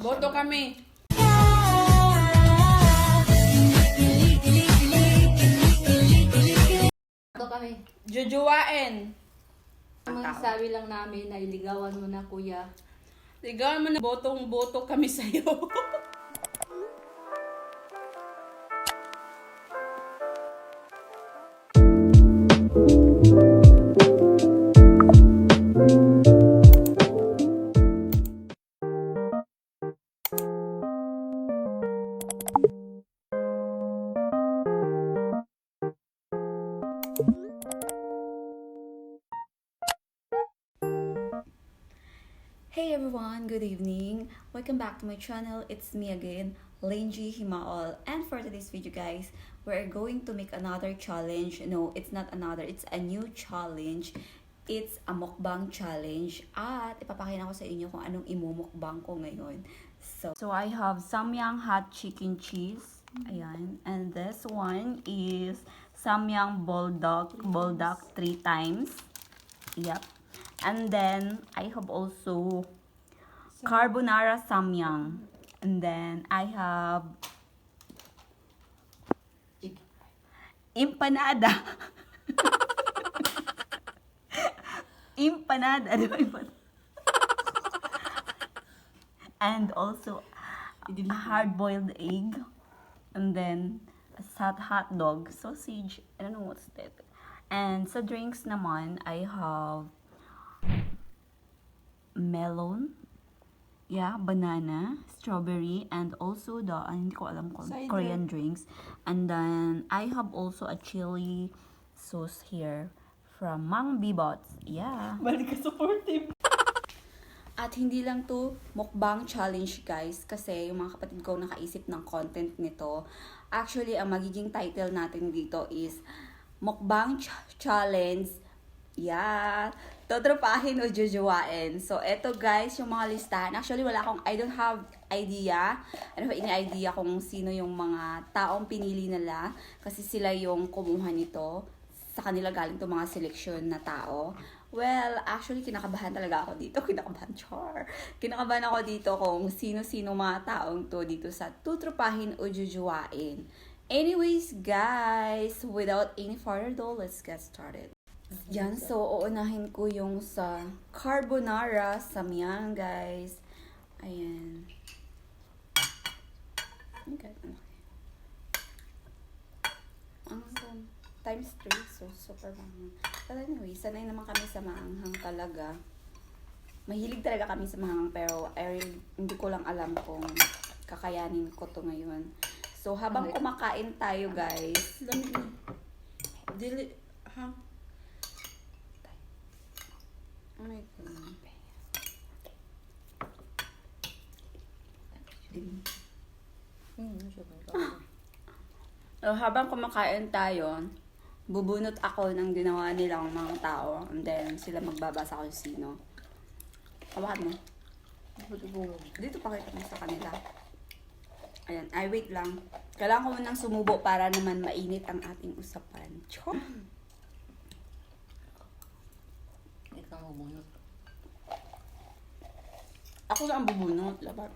Boto kami. Boto kami. Jojowain. Sabi lang namin na iligawan mo na, kuya. Ligawan mo na. Botong-boto kami sa'yo. Hey everyone, good evening. Welcome back to my channel. It's me again, Lenji Himaol. And for today's video guys, we're going to make another challenge. No, it's not another, it's a new challenge. It's a mukbang challenge. At ipapakita ko sa inyo kung anong imumukbang ko ngayon. So I have SAMYANG hot chicken cheese. Ayan. And this one is SAMYANG bulldog 3 times. Yep. And then, I have also carbonara samyang. And then, I have empanada. Empanada. And also, a hard-boiled egg. And then, a hot dog, sausage. I don't know what's that. And sa drinks naman, I have melon, banana, strawberry, and also the, hindi ko alam kung Korean drinks. And then, I have also a chili sauce here from Mang Bibots. Yeah. Balik ka supportive. At hindi lang to mukbang challenge guys, kasi yung mga kapatid ko nakaisip ng content nito. Actually, ang magiging title natin dito is Mukbang Challenge. Yeah. Totropahin o Jojowain. So, eto guys, yung mga listahan. Actually, I don't have idea. Ano ba ini-idea kung sino yung mga taong pinili nila. Kasi sila yung kumuha nito. Sa kanila galing to mga seleksyon na tao. Well, actually, kinakabahan talaga ako dito. Kinakabahan ako dito kung sino-sino mga taong to dito sa Totropahin o Jojowain. Anyways, guys, without any further ado, let's get started. Yan, so uunahin ko yung sa carbonara samyang, guys. Ayan. Okay. Ang times 3, so super mahal. But anyway, sanay naman kami sa maanghang talaga. Mahilig talaga kami sa maanghang, pero hindi ko lang alam kung kakayanin ko to ngayon. So, habang kumakain tayo, guys. Dili, ha? Oh my God. So, habang kumakain tayo, bubunot ako ng ginawa nilang mga tao. And then, sila magbabasa kung sino. Hawakan mo. Dito pakita mo sa kanila. Ayan. Ay, wait lang. Kailangan ko munang sumubo para naman mainit ang ating usapan. Chok! Ako na ang bubunot. Labat.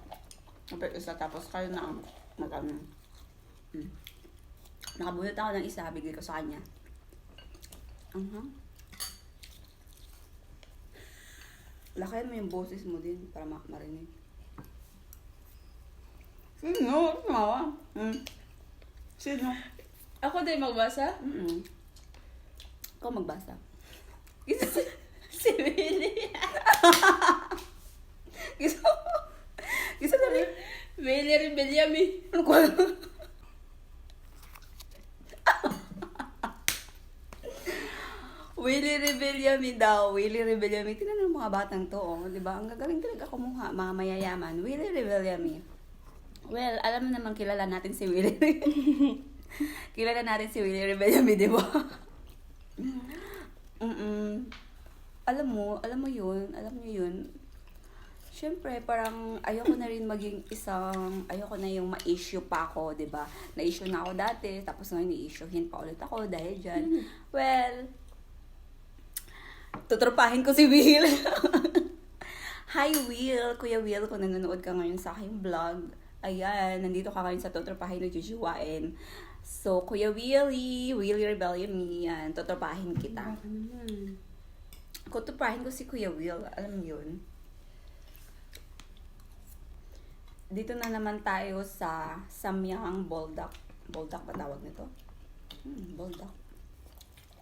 Dapat isa, tapos kayo na ang mag-ano. Nakabunot ako ng isa, bigay ko sa kanya. Lakayan mo yung boses mo din para marinig. Sino? Tumawa? Sino? Ako din magbasa? Ikaw magbasa. Si Willie. Gusto na rin. Willie rin Bilyami. Ano ko alam? Willie Rebellami daw. Willie Rebellami. Tingnan ng mga batang to, oh. Diba? Ang gagaling talaga kumuha. Mga mayayaman. Willie Rebellami. Well, alam mo naman, kilala natin si Willie. Kilala natin si Willie Rebellami, diba? Alam mo yun. Siyempre, parang ayoko na rin maging ayoko na yung ma-issue pa ako, diba? Na-issue na ako dati, tapos ngayon i-issuehin pa ulit ako dahil dyan. Well, tutropahin ko si Will. Hi Will, Kuya Will, kung nanonood ka ngayon sa aking vlog. Ayan, nandito ka ngayon sa Totropahin na Jojowain. So, Kuya Willie Rebellion me, yan, totropahin kita. Baka naman. Totropahin ko si Kuya Will, alam mo yun. Dito na naman tayo sa SAMYANG Boldak. Boldak ba tawag nito? Boldak.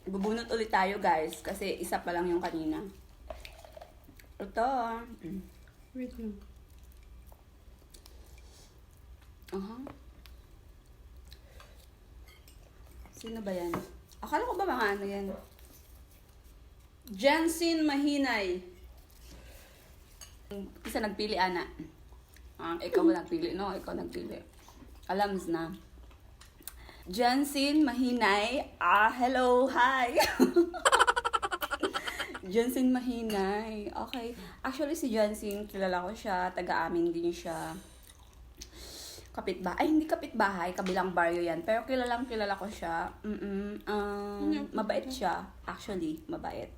Bubunot ulit tayo guys, kasi isa pa lang yung kanina. Ito. Wait lang. Sino ba yan? Akala ko ba mga ano yan? Jansin Mahinay. Isa nagpili, Ana. Ikaw nagpili, no? Ikaw nagpili. Alams na. Jansin Mahinay. Hello, hi. Jansin Mahinay. Okay. Actually, si Jansin, kilala ko siya. Taga-amin din siya. Kapitbahay. Ay, hindi kapitbahay. Kabilang baryo yan. Pero kilala ko siya. Mabait siya. Actually, mabait.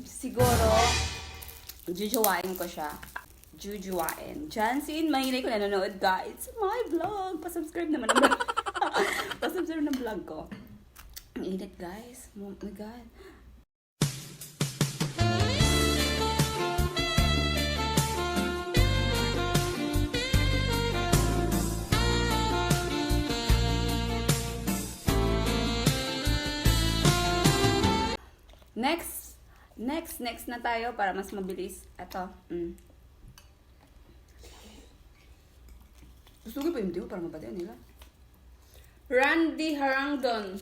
Siguro, Jojowain ko siya. Jojowain. Jansin, mahinay ko nanonood ka. It's my vlog. Pasubscribe naman ang vlog. Pasubscribe ng vlog ko. Ang init, guys. Oh my God. Next na tayo para mas mabilis. Ito. Gusto ko pa yung video para mabati nila. Randy Harangdon.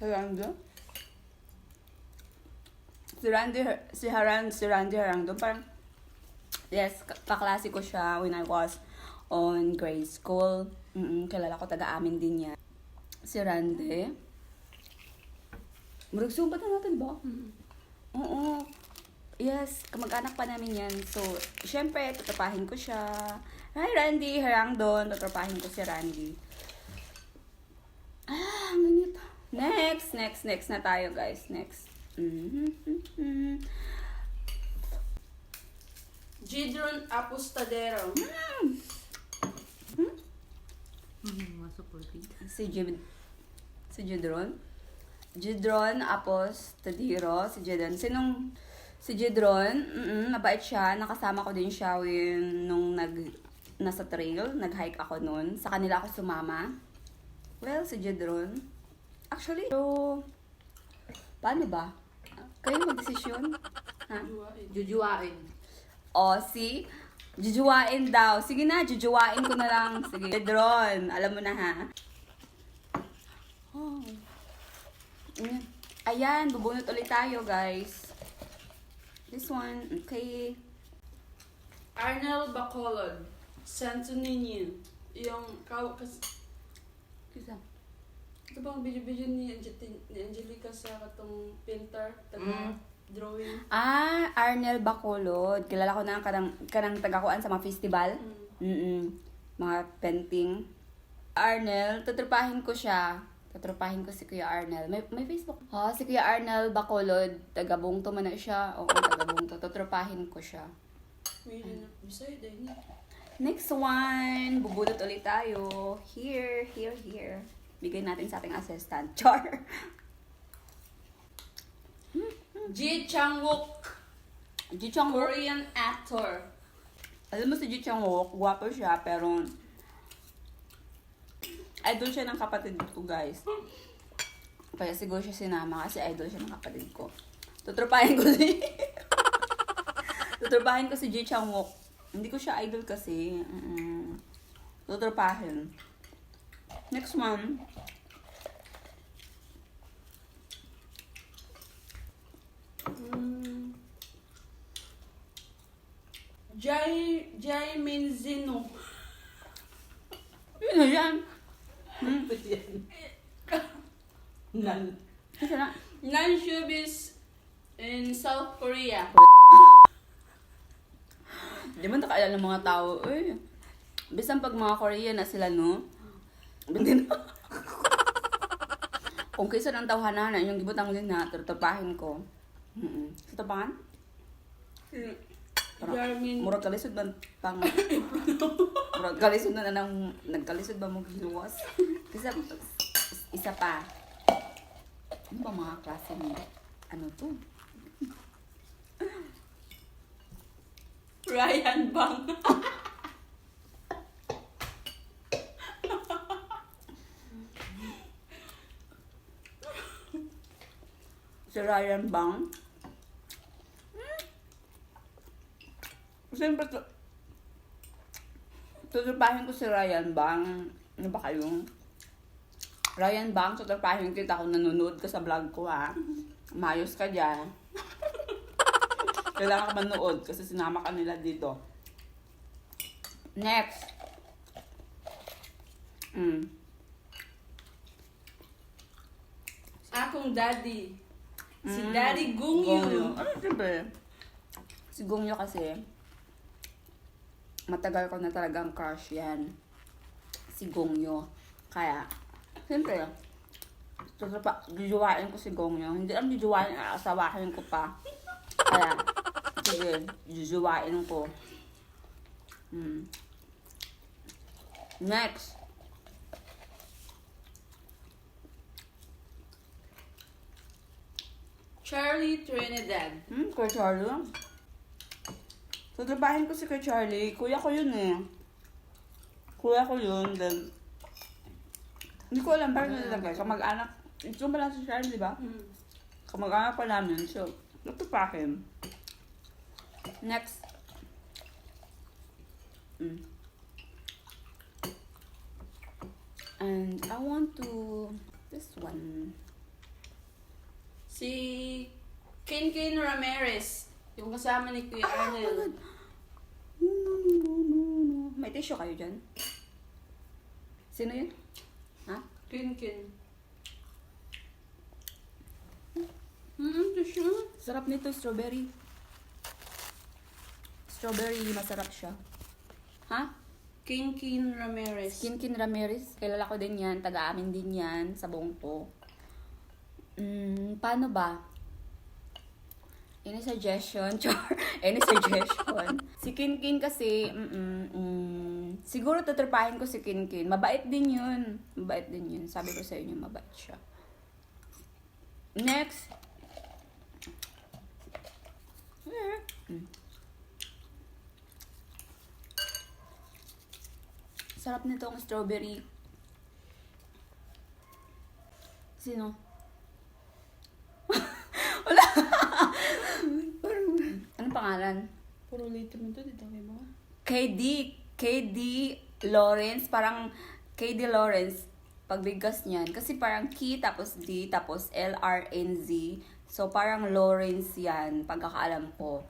Harangdon? Si Randy Harangdon. Parang, yes, kaklase ko siya when I was on grade school. Kilala ko, taga-amin din niya. Si Randy. Maragsubat na natin ba? Oo. Yes, kamag-anak pa namin yan. So, syempre, totropahin ko siya. Hi, Randy. Harangdon. Totropahin ko si Randy. Ang ganito. Next na tayo, guys. Next. Gidron Apostadero. Si Gidron. Gidron Apostadero. Si Gidron. Si Gidron, mabait siya. Nakasama ko din siya nung nasa trail. Nag-hike ako nun. Sa kanila ako sumama. Well, si Gidron. Actually, so, paano ba? Kayo mag-desisyon? Ha? Jojowain. Si Jojowain daw. Sige na, Jojowain ko na lang. Sige, Gidron. Alam mo na ha. Ayan, bubunot ulit tayo, guys. This one, okay. Arnel Bacolod. Santo Niño. Yung Kisa. ito bang video ni Angelica sa katong painter, drawing. Arnel Bacolod. Kilala ko na kanang tagakuan sa mga festival. Mga painting. Arnel, tutropahin ko siya. Tutropahin ko si Kuya Arnel. May Facebook. Si Kuya Arnel Bacolod. Taga-Bungto man na siya. Oo, taga-Bungto. Tutropahin ko siya. Bisaya din. Next one. Bubudot ulit tayo. Here. Bigay natin sa ating assistant. Char. Ji Chang-wook. Korean actor. Alam mo si Ji Chang-wook, gwapo siya, pero idol siya ng kapatid ko, guys. Kaya siguro siya sinama kasi idol siya ng kapatid ko. Tutropahin ko si Ji Chang-wook. Hindi ko siya idol kasi. Tutropahin. Next one. Jai Minzino. Yun na yan. Nan. Isa na. Non-showbiz in South Korea. Di ba nakaalala ng mga tao? Bisan pag mga Korean na sila, no? Hindi na. Kung kaysa ng tawhananan, yung gibutang din na, Totropahin ko. Totropahan? Jarmin. Murag kalisod ba pang... Murag kalisod na nang... Nagkalisod ba mo giluwas? Isa pa. Ano ba mga klase mo? Ano to? Ryan Bang. Si Ryan Bang. Siyempre, tutupahin ko si Ryan Bang. Ano ba kayo? Ryan Bang, tutupahin kita kung nanonood ka sa vlog ko, ha? Mayos ka dyan. Kailangan ka manood kasi sinama ka nila dito. Next. Akong daddy. Si Daddy Gungyu. Ano siyempre? Si Gungyo kasi, matagal ko na talagang crush yan. Si Gungyo. Kaya, siyempre, jujuwain ko si Gungyo. Hindi lang jujuwain, aasawahin ko pa. Kaya, sige, jujuwain ko. Next. Charlie Trinidad. Kuya Charlie? Tutupahin ko si Kuya Charlie. Kuya ko yun eh. Kuya ko yun. Then, hindi ko alam parang nilagay. Kamag-anak. Ito ba lang si Charlie, di ba? Kamag-anak pa namin. So, tutupahin. Next. And I want to... This one. Si Ken Ramirez. Yung kasama ni Kuya Arnel. May tissue kayo dyan? Sino yun? Ha? Ken. Tissue. Sarap nito, strawberry. Strawberry, masarap siya. Ha? Ken Ramirez. Kin Ramirez. Kilala ko din yan. Taga-amin din yan sa buong to. Paano ba? Any suggestion? Any suggestion? Si Kin kasi, siguro tutupahin ko si Kin. Mabait din yun. Mabait din yun. Sabi ko sa inyo, mabait siya. Next. Sarap nitong strawberry. Sino? Wala. Anong pangalan? Puro later mo to, dito kayo ba? KD Lawrence, parang KD Lawrence, pagbigas niyan. Kasi parang K, tapos D, tapos LRNZ. So, parang Lawrence yan, pagkakaalam ko.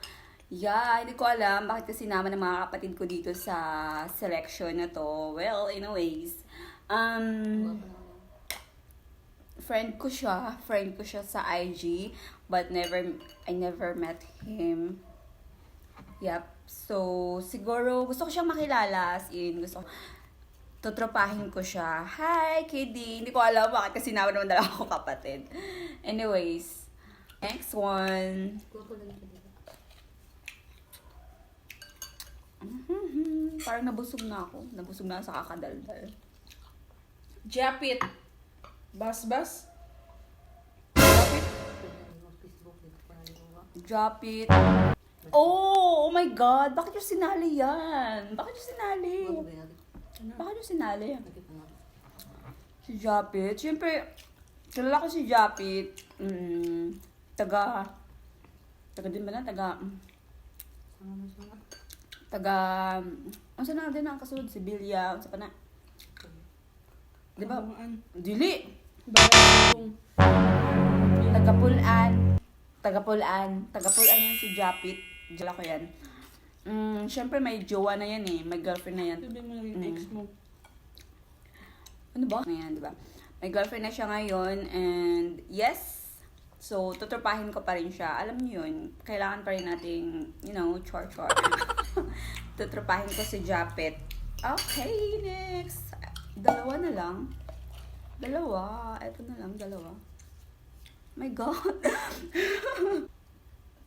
Yeah, hindi ko alam bakit kasi naman ng mga kapatid ko dito sa selection na to. Well, anyways, friend ko siya sa IG, but I never met him. Yep. So, siguro, gusto ko siyang makilala, as in, tutropahin ko siya. Hi, KD! Hindi ko alam bakit kasi naman dala ako kapatid. Anyways, next one. Parang nabusog na ako. Nabusog na sa kakadaldal. Japit. Bas. Drop it. Oh my God! Bakit yung sinali yan? Bakit yung sinali? Si Japit. Siyempre, kilala ko si Japit. Taga din ba na? Ang sana din ang kasunod? Si Bilya. Ang sa pa na? Diba? Dili! Tagapulan yan si Japit. Dila ko yan. Siyempre may jowa na yan eh. May girlfriend na yan. Sabi mo lang yung ex mo. Ano ba? Ngayon, diba? May girlfriend na siya ngayon. And yes! So, tutropahin ko pa rin siya. Alam niyo yun. Kailangan pa rin nating, chor. Tutropahin ko si Japit. Okay, next. Dalawa na lang. Dalawa. Ito na lang, dalawa. My God.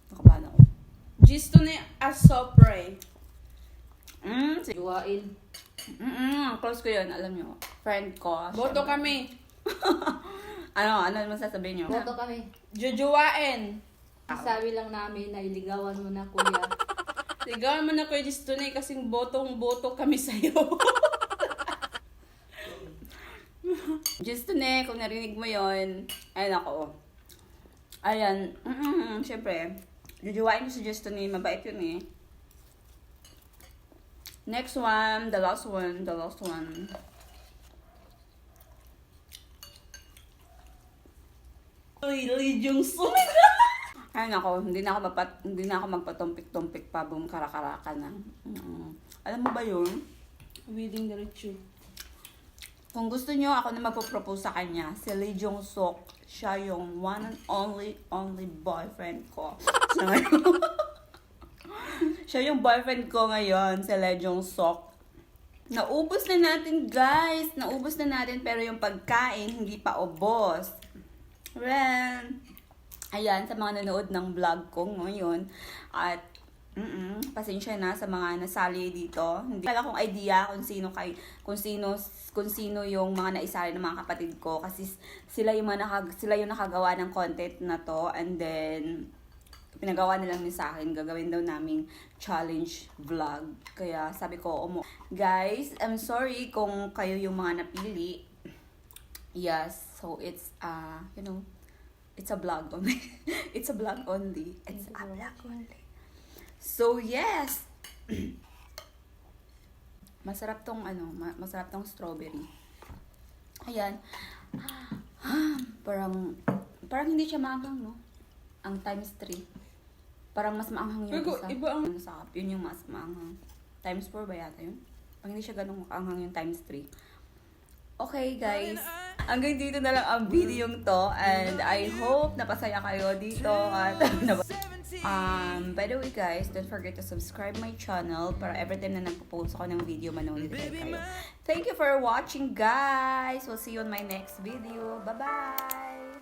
Nakabahan ako. Gisto ni Asopre. Jojowain. Close ko yun, alam nyo. Friend ko. Boto kami. Ano naman sasabihin nyo? Boto kami. Jojowain. Sabi lang namin na iligawan mo na kuya. Sigawan mo na Kuya Gisto ni kasing botong-boto kami sa'yo. Just to ne, kung narinig mo yon, ayun ako. Ayan, syempre, jujuwain ko si Just to ne, mabait yun eh. Next one, the last one. Lilyong sumit. Ayun ako, hindi na ako magpatumpik-tumpik pa, boom, karakaraka na. Alam mo ba yun? Willing diretso. Kung gusto nyo, ako na magpo-propose sa kanya. Si Lee Jong-suk. Siya yung one and only boyfriend ko. Siya yung boyfriend ko ngayon, si Lee Jong-suk. Naubos na natin, guys. Naubos na natin, pero yung pagkain, hindi pa ubos. Well, ayan, sa mga nanood ng vlog ko ngayon. At, pasensya na sa mga nasali dito. Hindi wala akong idea kung sino yung mga naisali ng mga kapatid ko kasi sila yung nakagawa ng content na to, and then pinagawa nilang ni sa akin, gagawin daw naming challenge vlog. Kaya sabi ko, guys, I'm sorry kung kayo yung mga napili. Yes, so it's it's a vlog only. It's a vlog only. It's a vlog only. So, yes. Masarap tong strawberry. Ayan. Parang hindi siya maanghang, no? Ang times 3. Parang mas maanghang yung Pero isa. iba ang... Masarap. Yun yung mas maanghang. Times 4 ba yata yun? Parang hindi siya ganun maanghang yung times 3. Okay, guys. Hanggang dito na lang ang video to. And I hope napasaya kayo dito. At by the way, guys, don't forget to subscribe my channel para every time na nagpo-post ako ng video, ma-notify kayo. Thank you for watching, guys. We'll see you on my next video. Bye-bye!